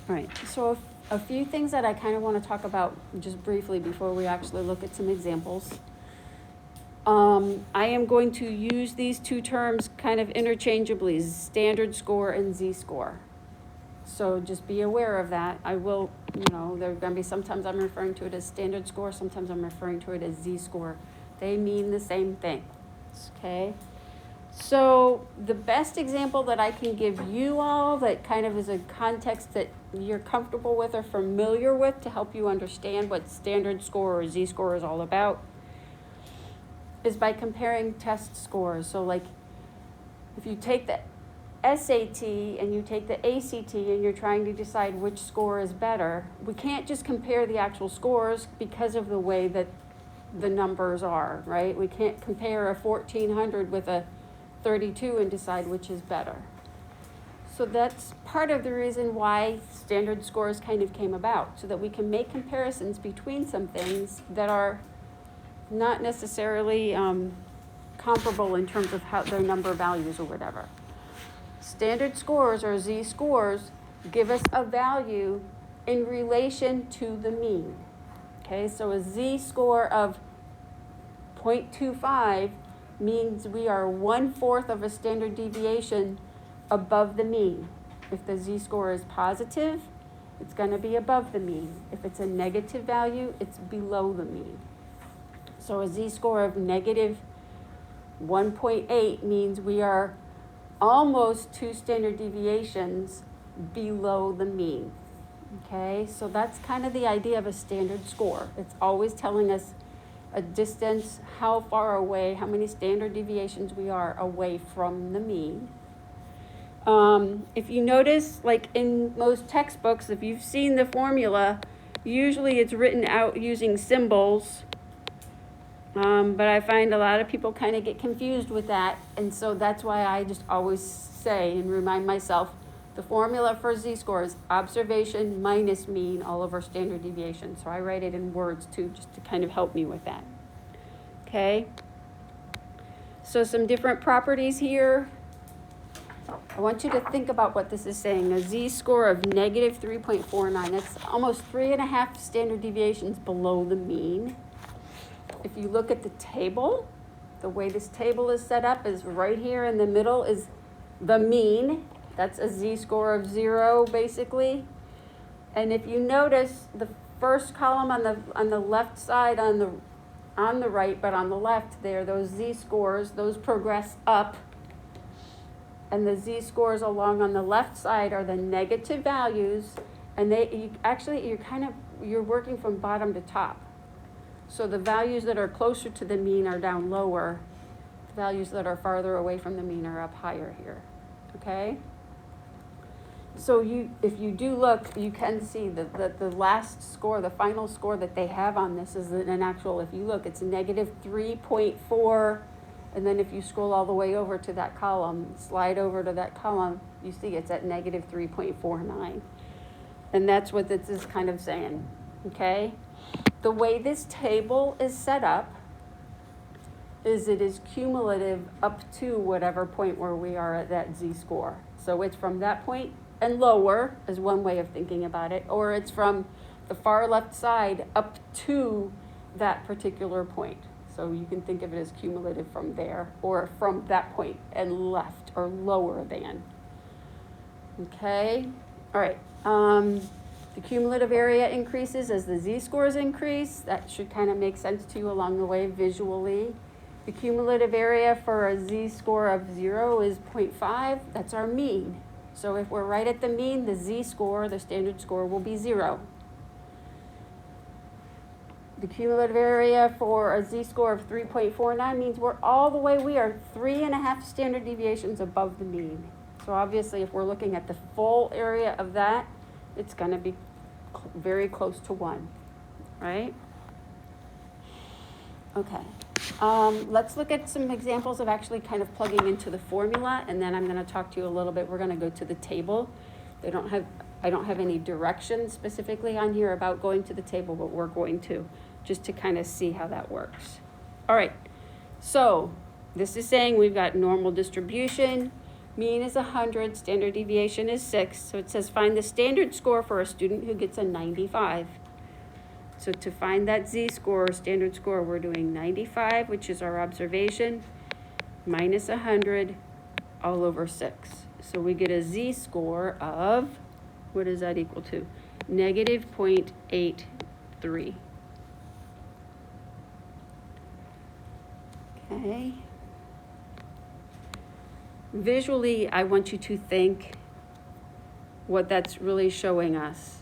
All right, so a few things that I kind of want to talk about just briefly before we actually look at some examples. I am going to use these two terms kind of interchangeably, standard score and z-score. So just be aware of that. I will, there are going to be sometimes I'm referring to it as standard score, sometimes I'm referring to it as z-score. They mean the same thing, okay? So the best example that I can give you all that kind of is a context that you're comfortable with or familiar with to help you understand what standard score or z-score is all about is by comparing test scores. So like if you take the SAT and you take the ACT and you're trying to decide which score is better, we can't just compare the actual scores because of the way that the numbers are, right? We can't compare a 1400 with a 32 and decide which is better. So that's part of the reason why standard scores kind of came about, so that we can make comparisons between some things that are not necessarily comparable in terms of how their number values or whatever. Standard scores or z-scores give us a value in relation to the mean. Okay, so a z-score of 0.25 means we are 1/4 of a standard deviation above the mean. If the z-score is positive, it's going to be above the mean. If it's a negative value, it's below the mean. So a z-score of negative 1.8 means we are almost 2 standard deviations below the mean. Okay, so that's kind of the idea of a standard score. It's always telling us a distance, how far away, how many standard deviations we are away from the mean. If you notice, like in most textbooks, if you've seen the formula, usually it's written out using symbols. But I find a lot of people kind of get confused with that. And so that's why I just always say and remind myself, the formula for z-score is observation minus mean all over standard deviation. So I write it in words too, just to kind of help me with that. Okay. So some different properties here. I want you to think about what this is saying. A z-score of negative 3.49. That's almost 3.5 standard deviations below the mean. If you look at the table, the way this table is set up is right here in the middle is the mean. That's a z-score of 0, basically. And if you notice, the first column on the left side, on the right, but on the left there, those z-scores, those progress up. And the z-scores along on the left side are the negative values. And you're working from bottom to top. So the values that are closer to the mean are down lower. The values that are farther away from the mean are up higher here. Okay? So if you do look, you can see that the last score, the final score that they have on this is an actual, if you look, it's negative 3.4. And then if you scroll all the way over to that column, slide over to that column, you see it's at negative 3.49. And that's what this is kind of saying. Okay? The way this table is set up is it is cumulative up to whatever point where we are at that z-score. So it's from that point and lower is one way of thinking about it, or it's from the far left side up to that particular point. So you can think of it as cumulative from there, or from that point and left or lower than. Okay, all right. The cumulative area increases as the z-scores increase. That should kind of make sense to you along the way visually. The cumulative area for a z-score of 0 is 0.5. That's our mean. So if we're right at the mean, the z-score, the standard score, will be 0. The cumulative area for a z-score of 3.49 means we are 3.5 standard deviations above the mean. So obviously, if we're looking at the full area of that, it's going to be very close to 1, right? Okay. Let's look at some examples of actually kind of plugging into the formula, and then I'm going to talk to you a little bit. We're going to go to the table. I don't have any directions specifically on here about going to the table, but we're going to, just to kind of see how that works. All right. So this is saying we've got normal distribution. Mean is 100, standard deviation is 6. So it says find the standard score for a student who gets a 95. So to find that z-score, standard score, we're doing 95, which is our observation, minus 100 all over 6. So we get a z-score of, what is that equal to? Negative 0.83. Okay. Visually, I want you to think what that's really showing us.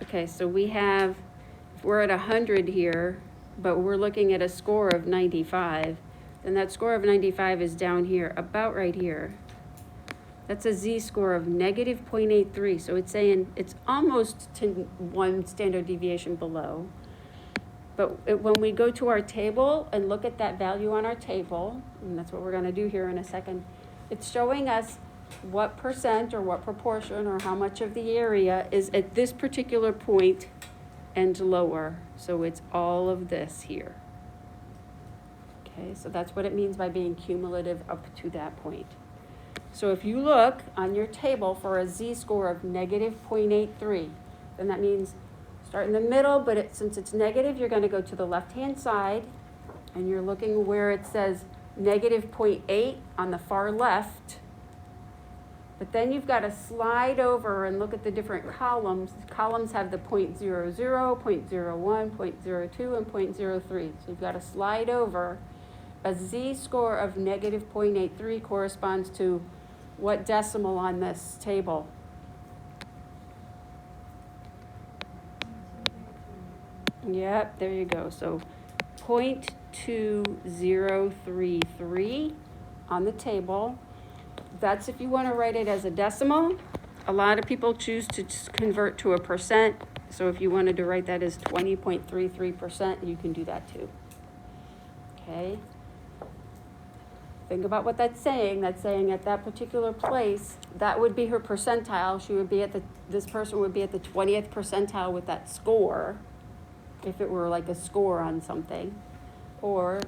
Okay, so we have, if we're at 100 here, but we're looking at a score of 95, then that score of 95 is down here, about right here. That's a z-score of negative 0.83, so it's saying it's almost to 1 standard deviation below. But when we go to our table and look at that value on our table, and that's what we're going to do here in a second, it's showing us what percent or what proportion or how much of the area is at this particular point and lower. So it's all of this here. Okay, so that's what it means by being cumulative up to that point. So if you look on your table for a z-score of negative 0.83, then that means start in the middle, but since it's negative, you're going to go to the left-hand side, and you're looking where it says negative 0.8 on the far left. But then you've got to slide over and look at the different columns. Columns have the 0.00, 0.01, 0.02, and 0.03. So you've got to slide over. A z-score of negative 0.83 corresponds to what decimal on this table? Yep, there you go. So 0.2033 on the table. That's if you want to write it as a decimal. A lot of people choose to convert to a percent. So if you wanted to write that as 20.33%, you can do that too. Okay. Think about what that's saying. That's saying at that particular place, that would be her percentile. She would be at this person would be at the 20th percentile with that score, if it were like a score on something. Or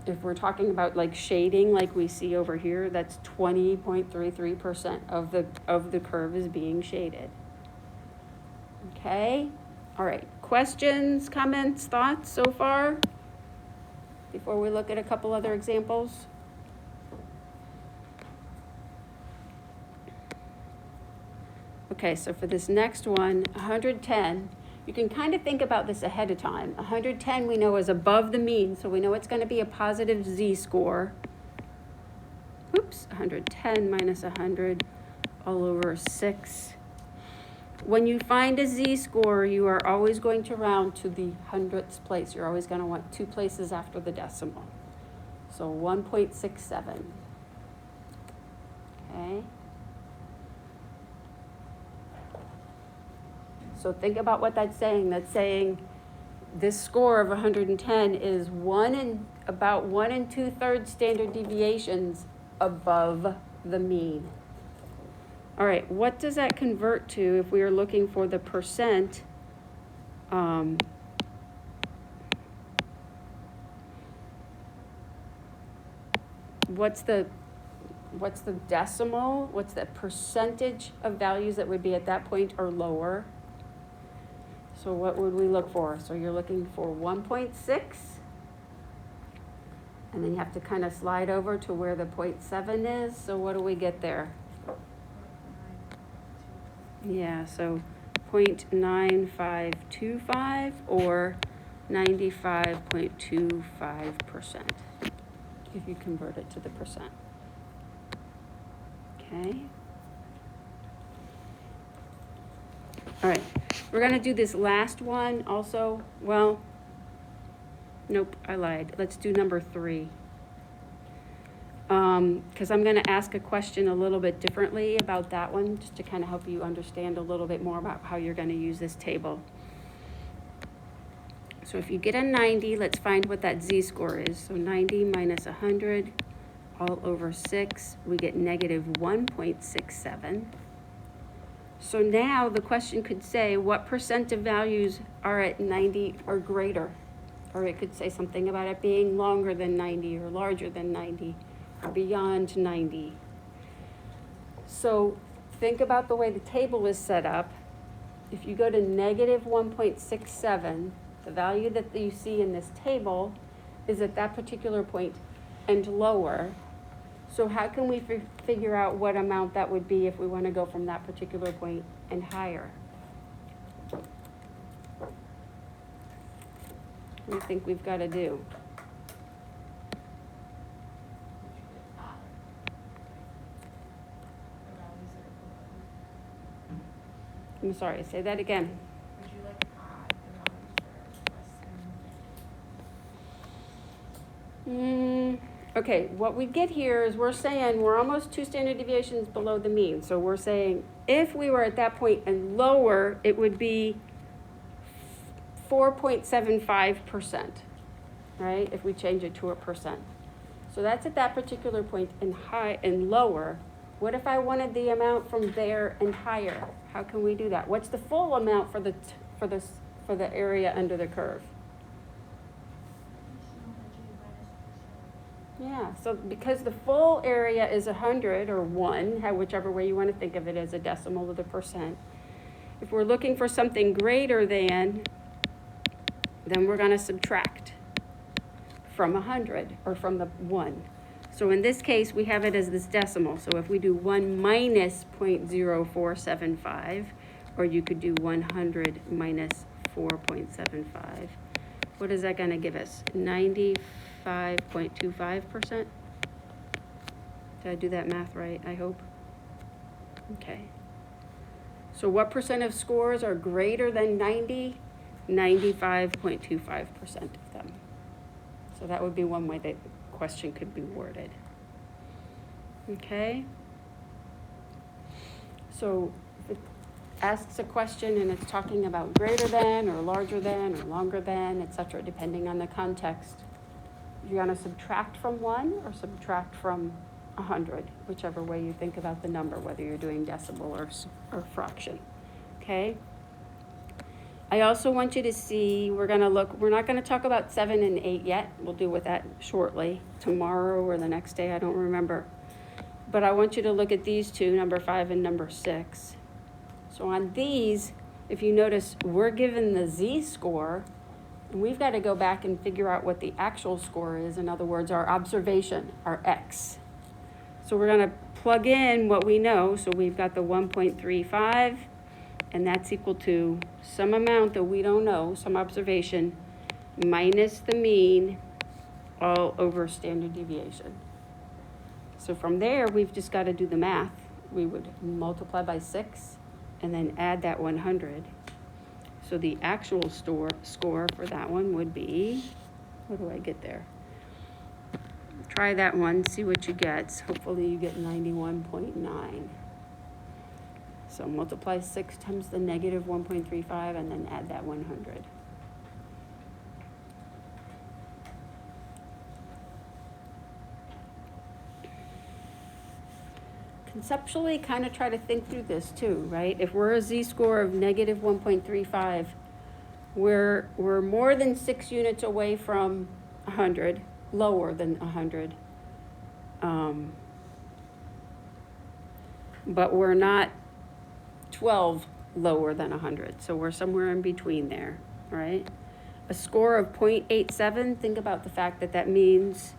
if we're talking about like shading, like we see over here, that's 20.33% of the curve is being shaded. Okay? All right. Questions, comments, thoughts so far? Before we look at a couple other examples. Okay, so for this next one, 110, you can kind of think about this ahead of time. 110 we know is above the mean, so we know it's going to be a positive z-score. Oops, 110 minus 100 all over 6. When you find a z-score, you are always going to round to the hundredths place. You're always going to want 2 places after the decimal. So 1.67. Okay. So think about what that's saying. That's saying this score of 110 is about 1 2/3 standard deviations above the mean. All right, what does that convert to if we are looking for the percent? What's the decimal? What's the percentage of values that would be at that point or lower? So what would we look for? So you're looking for 1.6, and then you have to kind of slide over to where the 0.7 is. So what do we get there? Yeah, so 0.9525 or 95.25% if you convert it to the percent. Okay. All right, we're going to do this last one also. Well, nope, I lied. Let's do number 3. Because I'm going to ask a question a little bit differently about that one, just to kind of help you understand a little bit more about how you're going to use this table. So if you get a 90, let's find what that z-score is. So 90 minus 100 all over 6, we get negative 1.67. So now the question could say, what percent of values are at 90 or greater? Or it could say something about it being longer than 90 or larger than 90 or beyond 90. So think about the way the table is set up. If you go to negative 1.67, the value that you see in this table is at that particular point and lower. So how can we figure out what amount that would be if we want to go from that particular point and higher? What do you think we've got to do? I'm sorry, say that again. Would you like add the values that are less than? Okay, what we get here is we're saying we're almost 2 standard deviations below the mean. So we're saying if we were at that point and lower, it would be 4.75%, right? If we change it to a percent. So that's at that particular point and high and lower. What if I wanted the amount from there and higher? How can we do that? What's the full amount for the area under the curve? Yeah, so because the full area is 100 or 1, whichever way you want to think of it as a decimal of the percent. If we're looking for something greater than, then we're going to subtract from 100 or from the 1. So in this case, we have it as this decimal. So if we do 1 minus 0.0475, or you could do 100 minus 4.75, what is that going to give us? 95.25%? Did I do that math right, I hope? Okay. So what percent of scores are greater than 90? 95.25% of them. So that would be one way that the question could be worded. Okay? So if it asks a question and it's talking about greater than or larger than or longer than, etc., depending on the context, you're going to subtract from 1 or subtract from 100, whichever way you think about the number, whether you're doing decimal or fraction. Okay? I also want you to see, we're not going to talk about 7 and 8 yet. We'll deal with that shortly, tomorrow or the next day, I don't remember. But I want you to look at these two, number 5 and number 6. So on these, if you notice, we're given the z-score, and we've got to go back and figure out what the actual score is. In other words, our observation, our x. So we're going to plug in what we know. So we've got the 1.35, and that's equal to some amount that we don't know, some observation, minus the mean all over standard deviation. So from there, we've just got to do the math. We would multiply by 6 and then add that 100. So the actual score for that one would be, what do I get there? Try that one, see what you get. Hopefully you get 91.9. So multiply 6 times the negative 1.35 and then add that 100. Conceptually, kind of try to think through this too, right? If we're a z-score of negative 1.35, we're more than 6 units away from 100, lower than 100. But we're not 12 lower than 100, so we're somewhere in between there, right? A score of 0.87, think about the fact that that means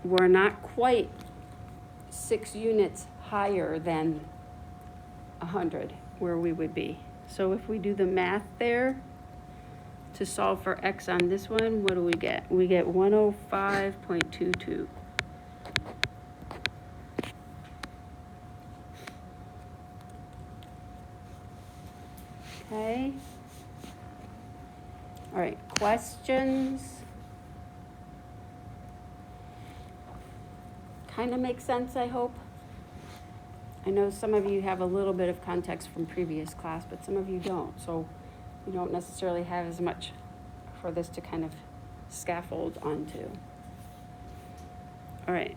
we're not quite 6 units higher than 100 where we would be. So if we do the math there to solve for x on this one, what do we get? We get 105.22. Okay. All right, questions? Kind of makes sense, I hope. I know some of you have a little bit of context from previous class, but some of you don't. So you don't necessarily have as much for this to kind of scaffold onto. All right.